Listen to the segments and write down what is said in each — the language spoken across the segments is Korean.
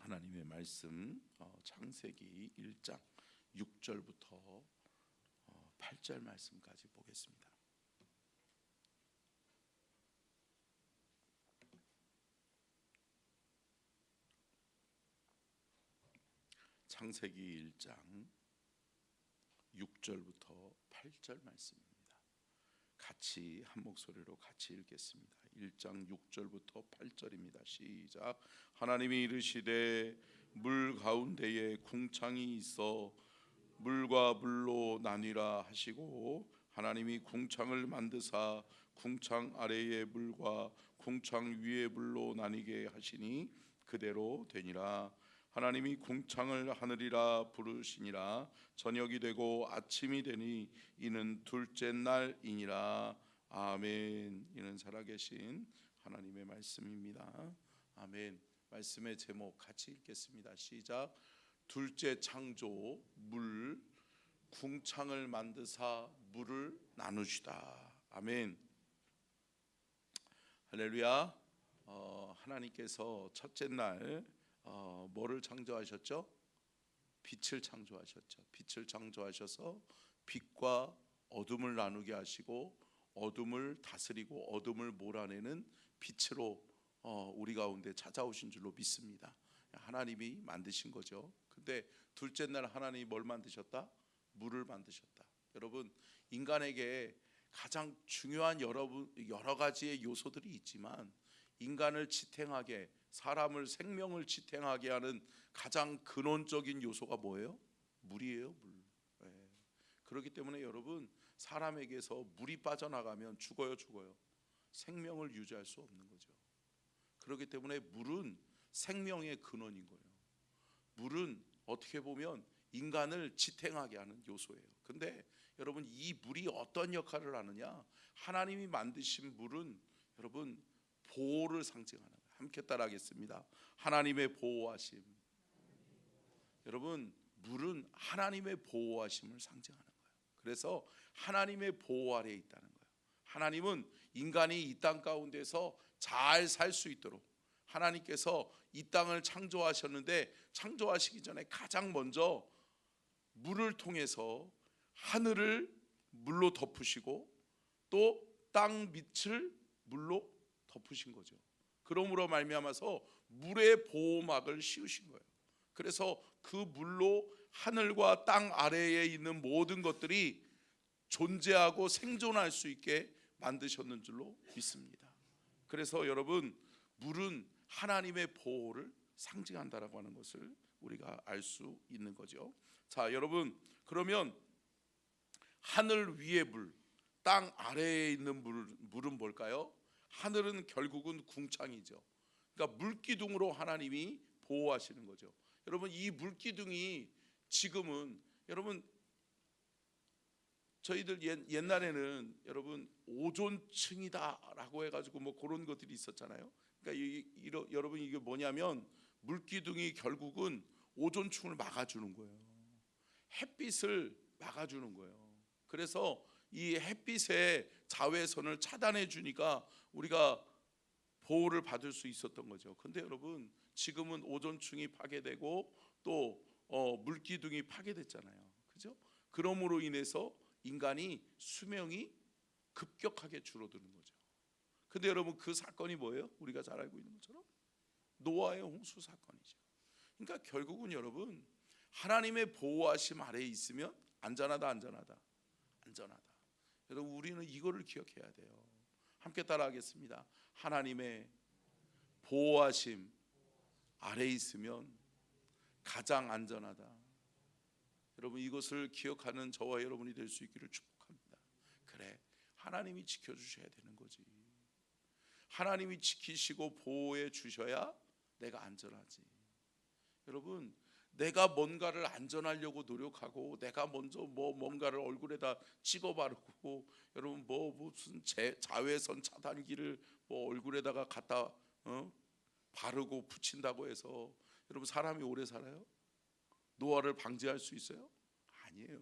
하나님의 말씀 창세기 1장 6절부터 8절 말씀까지 보겠습니다. 창세기 1장 6절부터 8절 말씀입니다. 같이 한 목소리로 같이 읽겠습니다. 1장 6절부터 8절입니다. 시작. 하나님이 이르시되 물 가운데에 궁창이 있어 물과 물로 나뉘라 하시고 하나님이 궁창을 만드사 궁창 아래의 물과 궁창 위의 물로 나뉘게 하시니 그대로 되니라. 하나님이 궁창을 하늘이라 부르시니라. 저녁이 되고 아침이 되니 이는 둘째 날이니라. 아멘. 이는 살아계신 하나님의 말씀입니다. 아멘. 말씀의 제목 같이 읽겠습니다. 시작. 둘째 창조 물 궁창을 만드사 물을 나누시다. 아멘. 할렐루야. 하나님께서 첫째 날 뭐를 창조하셨죠? 빛을 창조하셨죠. 빛을 창조하셔서 빛과 어둠을 나누게 하시고 어둠을 다스리고 어둠을 몰아내는 빛으로 우리 가운데 찾아오신 줄로 믿습니다. 하나님이 만드신 거죠. 근데 둘째 날 하나님이 뭘 만드셨다? 물을 만드셨다. 여러분, 인간에게 가장 중요한 여러 가지의 요소들이 있지만 인간을 지탱하게, 사람을 생명을 지탱하게 하는 가장 근원적인 요소가 뭐예요? 물이에요. 물. 네. 그렇기 때문에 여러분, 사람에게서 물이 빠져나가면 죽어요. 생명을 유지할 수 없는 거죠. 그렇기 때문에 물은 생명의 근원인 거예요. 물은 어떻게 보면 인간을 지탱하게 하는 요소예요. 근데 여러분, 이 물이 어떤 역할을 하느냐? 하나님이 만드신 물은 여러분 보호를 상징하는 거예요. 함께 따라하겠습니다. 하나님의 보호하심. 여러분, 물은 하나님의 보호하심을 상징하는 거예요. 그래서 하나님의 보호 아래에 있다는 거예요. 하나님은 인간이 이 땅 가운데서 잘 살 수 있도록 하나님께서 이 땅을 창조하셨는데, 창조하시기 전에 가장 먼저 물을 통해서 하늘을 물로 덮으시고 또 땅 밑을 물로 덮으신 거죠. 그러므로 말미암아서 물의 보호막을 씌우신 거예요. 그래서 그 물로 하늘과 땅 아래에 있는 모든 것들이 존재하고 생존할 수 있게 만드셨는 줄로 믿습니다. 그래서 여러분, 물은 하나님의 보호를 상징한다라고 하는 것을 우리가 알 수 있는 거죠. 자, 여러분, 그러면 하늘 위의 물, 땅 아래에 있는 물은 뭘까요? 하늘은 결국은 궁창이죠. 그러니까 물기둥으로 하나님이 보호하시는 거죠. 여러분, 이 물기둥이 지금은 여러분, 저희들 옛날에는 여러분 오존층이다라고 해가지고 뭐 그런 것들이 있었잖아요. 그러니까 여러분, 이게 뭐냐면 물기둥이 결국은 오존층을 막아주는 거예요. 햇빛을 막아주는 거예요. 그래서 이 햇빛의 자외선을 차단해 주니까 우리가 보호를 받을 수 있었던 거죠. 근데 여러분, 지금은 오존층이 파괴되고 또 물기둥이 파괴됐잖아요. 그죠? 그러므로 인해서 인간이 수명이 급격하게 줄어드는 거죠. 근데 여러분, 그 사건이 뭐예요? 우리가 잘 알고 있는 것처럼 노아의 홍수 사건이죠. 그러니까 결국은 여러분, 하나님의 보호하심 아래에 있으면 안전하다. 여러분, 우리는 이거를 기억해야 돼요. 함께 따라하겠습니다. 하나님의 보호하심 아래에 있으면 가장 안전하다. 여러분, 이것을 기억하는 저와 여러분이 될 수 있기를 축복합니다. 그래, 하나님이 지켜주셔야 되는 거지. 하나님이 지키시고 보호해 주셔야 내가 안전하지. 여러분, 내가 뭔가를 안전하려고 노력하고 내가 먼저 뭔가를 얼굴에다 찍어 바르고 여러분 무슨 자외선 차단기를 얼굴에다가 갖다 바르고 붙인다고 해서 여러분 사람이 오래 살아요? 노화를 방지할 수 있어요? 아니에요.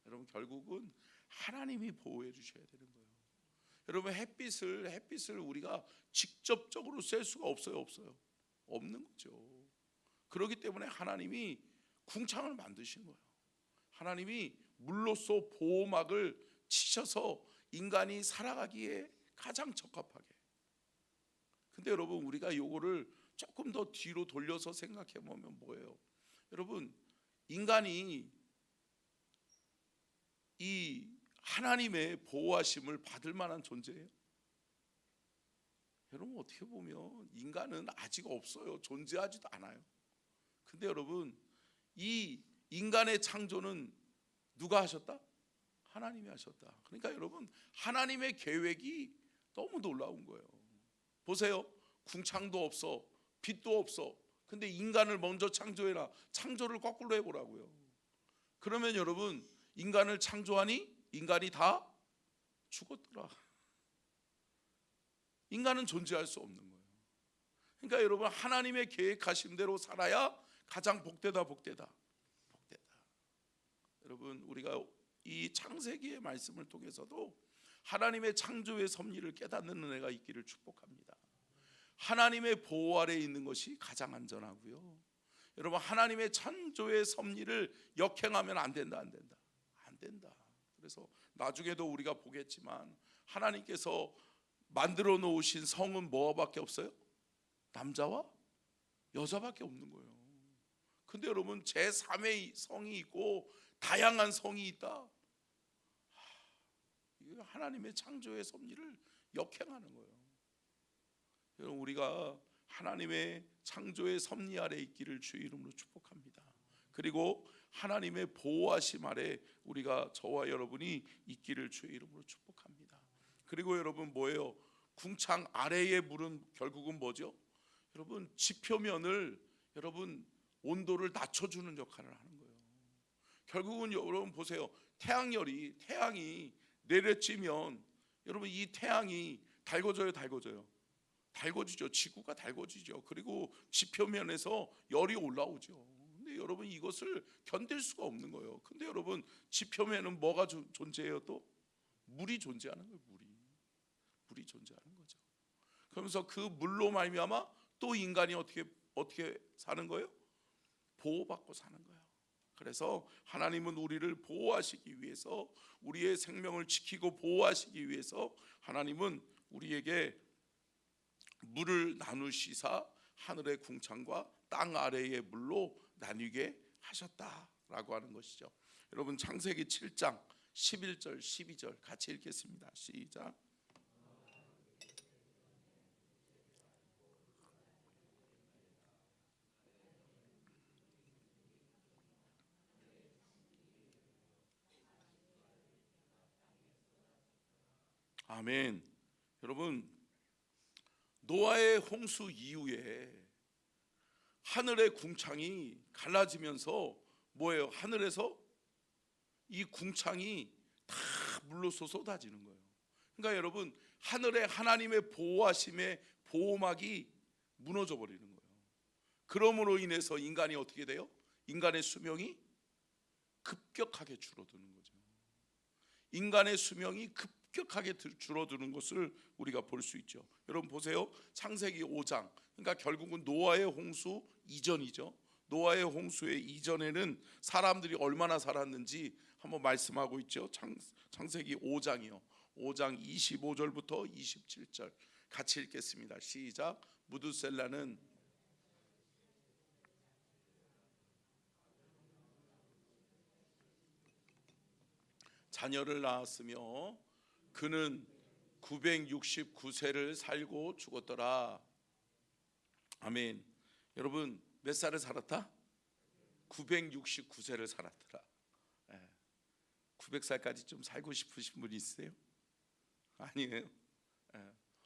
여러분, 결국은 하나님이 보호해 주셔야 되는 거예요. 여러분, 햇빛을 우리가 직접적으로 쐴 수가 없어요? 없는 거죠. 그렇기 때문에 하나님이 궁창을 만드신 거예요. 하나님이 물로써 보호막을 치셔서 인간이 살아가기에 가장 적합하게. 근데 여러분, 우리가 요거를 조금 더 뒤로 돌려서 생각해 보면 뭐예요? 여러분, 인간이 이 하나님의 보호하심을 받을 만한 존재예요? 여러분, 어떻게 보면 인간은 아직 없어요. 존재하지도 않아요. 근데 여러분, 이 인간의 창조는 누가 하셨다? 하나님이 하셨다. 그러니까 여러분, 하나님의 계획이 너무 놀라운 거예요. 보세요. 궁창도 없어, 빛도 없어. 근데 인간을 먼저 창조해라. 창조를 거꾸로 해보라고요. 그러면 여러분, 인간을 창조하니 인간이 다 죽었더라. 인간은 존재할 수 없는 거예요. 그러니까 여러분, 하나님의 계획하신 대로 살아야 가장 복되다. 여러분, 우리가 이 창세기의 말씀을 통해서도 하나님의 창조의 섭리를 깨닫는 은혜가 있기를 축복합니다. 하나님의 보호 아래에 있는 것이 가장 안전하고요. 여러분, 하나님의 창조의 섭리를 역행하면 안 된다. 그래서 나중에도 우리가 보겠지만 하나님께서 만들어 놓으신 성은 뭐밖에 없어요? 남자와 여자밖에 없는 거예요. 근데 여러분, 제3의 성이 있고 다양한 성이 있다. 이거 하나님의 창조의 섭리를 역행하는 거예요. 여러분, 우리가 하나님의 창조의 섭리 아래 있기를 주의 이름으로 축복합니다. 그리고 하나님의 보호하심 아래 우리가, 저와 여러분이 있기를 주의 이름으로 축복합니다. 그리고 여러분, 뭐예요? 궁창 아래의 물은 결국은 뭐죠? 여러분, 지표면을, 여러분, 온도를 낮춰주는 역할을 하는 거예요. 결국은 여러분 보세요. 태양이 내려지면 여러분, 이 태양이 달궈져요? 달궈지죠. 지구가 달궈지죠. 그리고 지표면에서 열이 올라오죠. 근데 여러분, 이것을 견딜 수가 없는 거예요. 근데 여러분, 지표면은 뭐가 존재해요? 또 물이 존재하는 거예요. 물이 존재하는 거죠. 그러면서 그 물로 말미암아 또 인간이 어떻게 사는 거예요? 보호받고 사는 거예요. 그래서 하나님은 우리를 보호하시기 위해서, 우리의 생명을 지키고 보호하시기 위해서 하나님은 우리에게 물을 나누시사 하늘의 궁창과 땅 아래의 물로 나뉘게 하셨다라고 하는 것이죠. 여러분, 창세기 7장 11절 12절 같이 읽겠습니다. 시작. 아멘. 여러분, 노아의 홍수 이후에 하늘의 궁창이 갈라지면서 뭐예요? 하늘에서 이 궁창이 다 물로써 쏟아지는 거예요. 그러니까 여러분, 하늘에 하나님의 보호하심의 보호막이 무너져 버리는 거예요. 그러므로 인해서 인간이 어떻게 돼요? 인간의 수명이 급격하게 줄어드는 거죠. 인간의 수명이 급격하게 줄어드는 것을 우리가 볼 수 있죠. 여러분 보세요. 창세기 5장. 그러니까 결국은 노아의 홍수 이전이죠. 노아의 홍수의 이전에는 사람들이 얼마나 살았는지 한번 말씀하고 있죠. 창세기 5장이요. 5장 25절부터 27절 같이 읽겠습니다. 시작. 무드셀라는 자녀를 낳았으며 그는 969세를 살고 죽었더라. 아멘. 여러분, 몇 살을 살았다? 969세를 살았더라. 900살까지 좀 살고 싶으신 분 있으세요? 아니에요.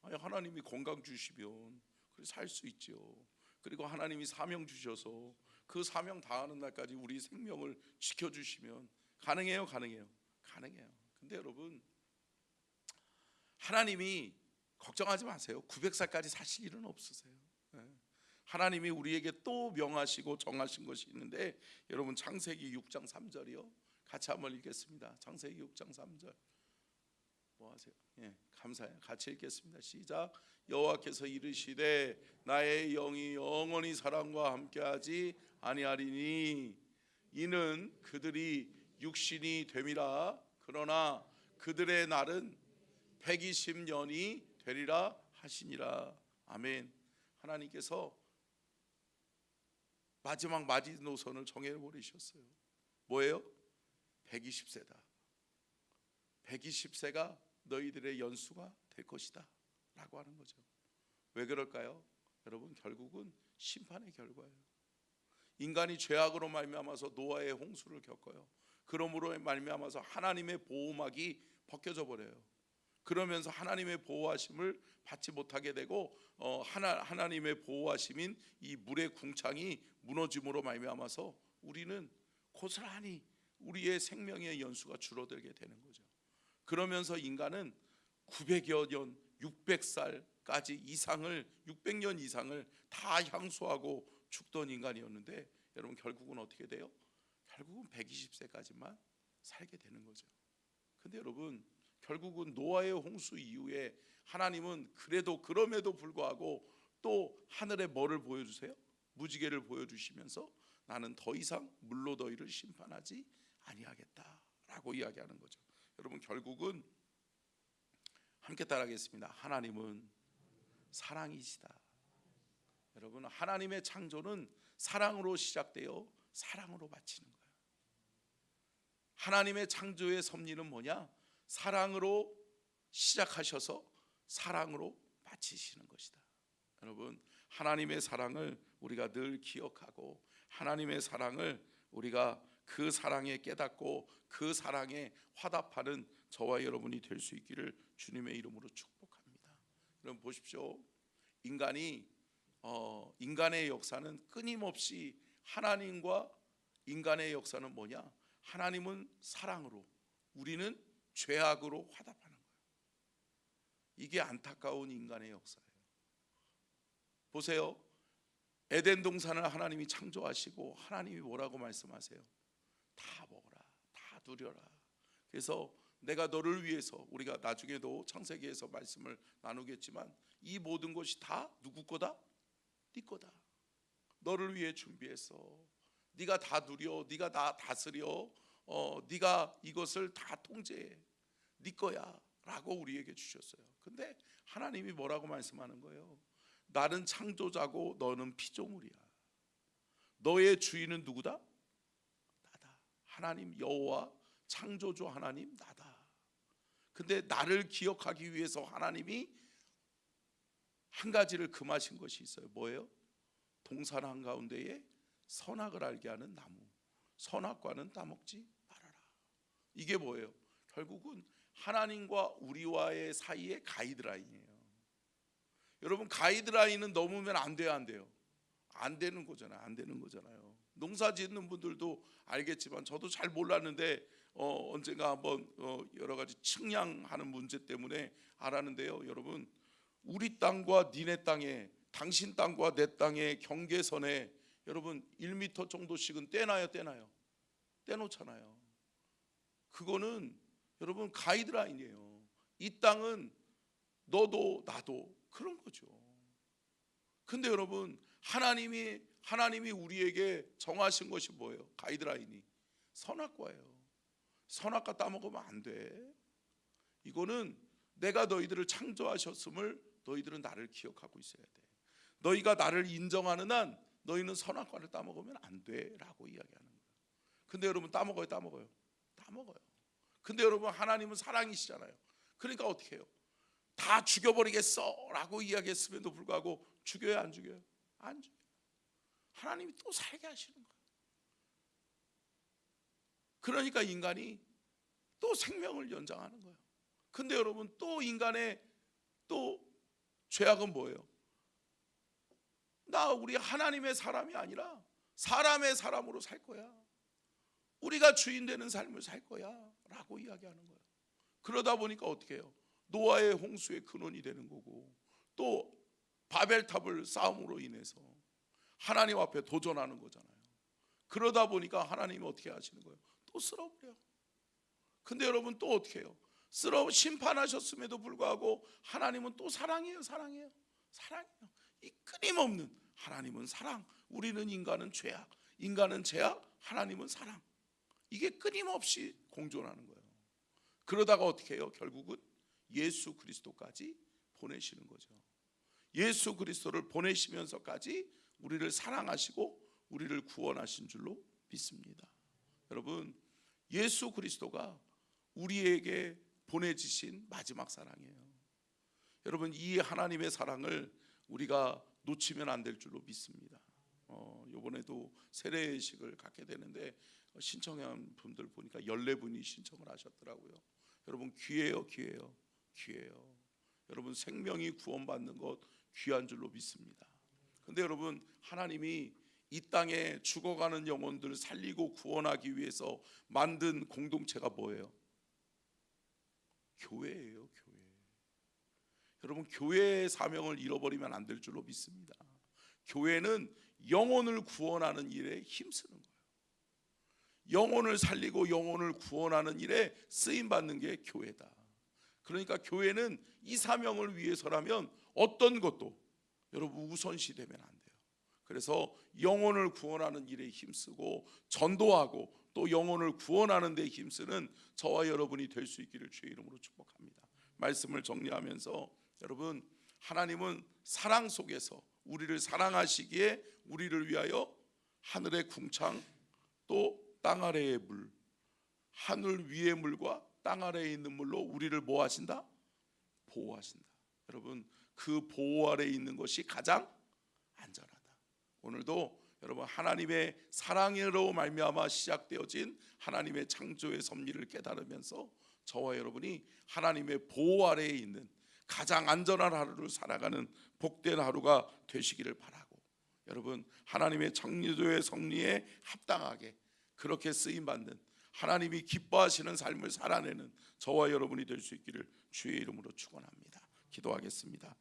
아니, 하나님이 건강 주시면 살 수 있죠. 그리고 하나님이 사명 주셔서 그 사명 다하는 날까지 우리 생명을 지켜주시면 가능해요? 가능해요. 근데 여러분, 하나님이 걱정하지 마세요. 900살까지 사실 일은 없으세요. 하나님이 우리에게 또 명하시고 정하신 것이 있는데, 여러분 창세기 6장 3절이요. 같이 한번 읽겠습니다. 창세기 6장 3절. 뭐 하세요? 예, 감사해요. 같이 읽겠습니다. 시작. 여호와께서 이르시되 나의 영이 영원히 사람과 함께하지 아니하리니 이는 그들이 육신이 됨이라. 그러나 그들의 날은 120년이 되리라 하시니라. 아멘. 하나님께서 마지막 마지노선을 정해버리셨어요. 뭐예요? 120세다. 120세가 너희들의 연수가 될 것이다 라고 하는 거죠. 왜 그럴까요? 여러분, 결국은 심판의 결과예요. 인간이 죄악으로 말미암아서 노아의 홍수를 겪어요. 그러므로 말미암아서 하나님의 보호막이 벗겨져 버려요. 그러면서 하나님의 보호하심을 받지 못하게 되고 하나님의 보호하심인 이 물의 궁창이 무너짐으로 말미암아서 우리는 고스란히 우리의 생명의 연수가 줄어들게 되는 거죠. 그러면서 인간은 900여 년, 600살까지 이상을 600년 이상을 다 향수하고 죽던 인간이었는데 여러분, 결국은 어떻게 돼요? 결국은 120세까지만 살게 되는 거죠. 근데 여러분, 결국은 노아의 홍수 이후에 하나님은 그럼에도 불구하고 또 하늘에 뭐를 보여주세요? 무지개를 보여주시면서 나는 더 이상 물로 너희를 심판하지 아니하겠다라고 이야기하는 거죠. 여러분, 결국은 함께 따라하겠습니다. 하나님은 사랑이시다. 여러분, 하나님의 창조는 사랑으로 시작되어 사랑으로 마치는 거예요. 하나님의 창조의 섭리는 뭐냐? 사랑으로 시작하셔서 사랑으로 마치시는 것이다. 여러분, 하나님의 사랑을 우리가 늘 기억하고 하나님의 사랑을 우리가 그 사랑에 깨닫고 그 사랑에 화답하는 저와 여러분이 될 수 있기를 주님의 이름으로 축복합니다. 여러분 보십시오. 인간의 역사는 끊임없이 하나님과 인간의 역사는 뭐냐? 하나님은 사랑으로, 우리는 죄악으로 화답하는 거예요. 이게 안타까운 인간의 역사예요. 보세요. 에덴 동산을 하나님이 창조하시고 하나님이 뭐라고 말씀하세요? 다 먹어라, 다 누려라. 그래서 내가 너를 위해서, 우리가 나중에도 창세기에서 말씀을 나누겠지만 이 모든 것이 다 누구 거다? 네 거다. 너를 위해 준비했어. 네가 다 누려, 네가 다 다스려, 네가 이것을 다 통제해, 네 거야 라고 우리에게 주셨어요. 근데 하나님이 뭐라고 말씀하는 거예요? 나는 창조자고 너는 피조물이야. 너의 주인은 누구다? 나다. 하나님 여호와 창조주 하나님 나다. 근데 나를 기억하기 위해서 하나님이 한 가지를 금하신 것이 있어요. 뭐예요? 동산 한가운데에 선악을 알게 하는 나무, 선악과는 따먹지 말아라. 이게 뭐예요? 결국은 하나님과 우리와의 사이의 가이드라인이에요. 여러분, 가이드라인은 넘으면 안 돼요, 안 돼요? 안 되는 거잖아요. 안 되는 거잖아요. 농사 짓는 분들도 알겠지만 저도 잘 몰랐는데 언젠가 한번 여러 가지 측량하는 문제 때문에 알았는데요. 여러분, 우리 땅과 니네 땅에, 당신 땅과 내 땅의 경계선에 여러분 1m 정도씩은 떼놔요, 떼놔요? 떼놓잖아요. 그거는 여러분 가이드라인이에요. 이 땅은 너도 나도 그런 거죠. 근데 여러분, 하나님이 우리에게 정하신 것이 뭐예요? 가이드라인이 선악과예요. 선악과 따먹으면 안 돼. 이거는 내가 너희들을 창조하셨음을 너희들은 나를 기억하고 있어야 돼. 너희가 나를 인정하는 한 너희는 선악과를 따먹으면 안 돼 라고 이야기하는 거예요. 근데 여러분, 따먹어요? 따먹어요? 따먹어요. 근데 여러분, 하나님은 사랑이시잖아요. 그러니까 어떻게 해요? 다 죽여버리겠어 라고 이야기했음에도 불구하고 죽여요, 안 죽여요? 안 죽여요. 하나님이 또 살게 하시는 거예요. 그러니까 인간이 또 생명을 연장하는 거예요. 근데 여러분, 또 인간의 또 죄악은 뭐예요? 우리 하나님의 사람이 아니라 사람의 사람으로 살 거야. 우리가 주인 되는 삶을 살 거야 라고 이야기하는 거예요. 그러다 보니까 어떻게 해요? 노아의 홍수의 근원이 되는 거고, 또 바벨탑을 쌓음으로 인해서 하나님 앞에 도전하는 거잖아요. 그러다 보니까 하나님이 어떻게 하시는 거예요? 또 쓸어버려. 근데 여러분, 또 어떻게 해요? 쓰러 심판하셨음에도 불구하고 하나님은 또 사랑해요. 이 끊임없는, 하나님은 사랑, 우리는 인간은 죄악, 인간은 죄악, 하나님은 사랑, 이게 끊임없이 공존하는 거예요. 그러다가 어떻게 해요? 결국은 예수 그리스도까지 보내시는 거죠. 예수 그리스도를 보내시면서까지 우리를 사랑하시고 우리를 구원하신 줄로 믿습니다. 여러분, 예수 그리스도가 우리에게 보내주신 마지막 사랑이에요. 여러분, 이 하나님의 사랑을 우리가 놓치면 안 될 줄로 믿습니다. 이번에도 세례식을 갖게 되는데 신청한 분들 보니까 14분이 신청을 하셨더라고요. 여러분, 귀해요. 여러분, 생명이 구원받는 것 귀한 줄로 믿습니다. 근데 여러분, 하나님이 이 땅에 죽어가는 영혼들 살리고 구원하기 위해서 만든 공동체가 뭐예요? 교회예요. 교회. 여러분, 교회의 사명을 잃어버리면 안 될 줄로 믿습니다. 교회는 영혼을 구원하는 일에 힘쓰는 거예요. 영혼을 살리고 영혼을 구원하는 일에 쓰임받는 게 교회다. 그러니까 교회는 이 사명을 위해서라면 어떤 것도 여러분 우선시되면 안 돼요. 그래서 영혼을 구원하는 일에 힘쓰고 전도하고 또 영혼을 구원하는 데 힘쓰는 저와 여러분이 될 수 있기를 주의 이름으로 축복합니다. 말씀을 정리하면서 여러분, 하나님은 사랑 속에서 우리를 사랑하시기에 우리를 위하여 하늘의 궁창 또 땅 아래의 물, 하늘 위의 물과 땅 아래에 있는 물로 우리를 뭐 하신다? 보호하신다. 여러분, 그 보호 아래에 있는 것이 가장 안전하다. 오늘도 여러분, 하나님의 사랑으로 말미암아 시작되어진 하나님의 창조의 섭리를 깨달으면서 저와 여러분이 하나님의 보호 아래에 있는 가장 안전한 하루를 살아가는 복된 하루가 되시기를 바라고, 여러분, 하나님의 창조의 섭리에 합당하게 그렇게 쓰임받는, 하나님이 기뻐하시는 삶을 살아내는 저와 여러분이 될 수 있기를 주의 이름으로 축원합니다. 기도하겠습니다.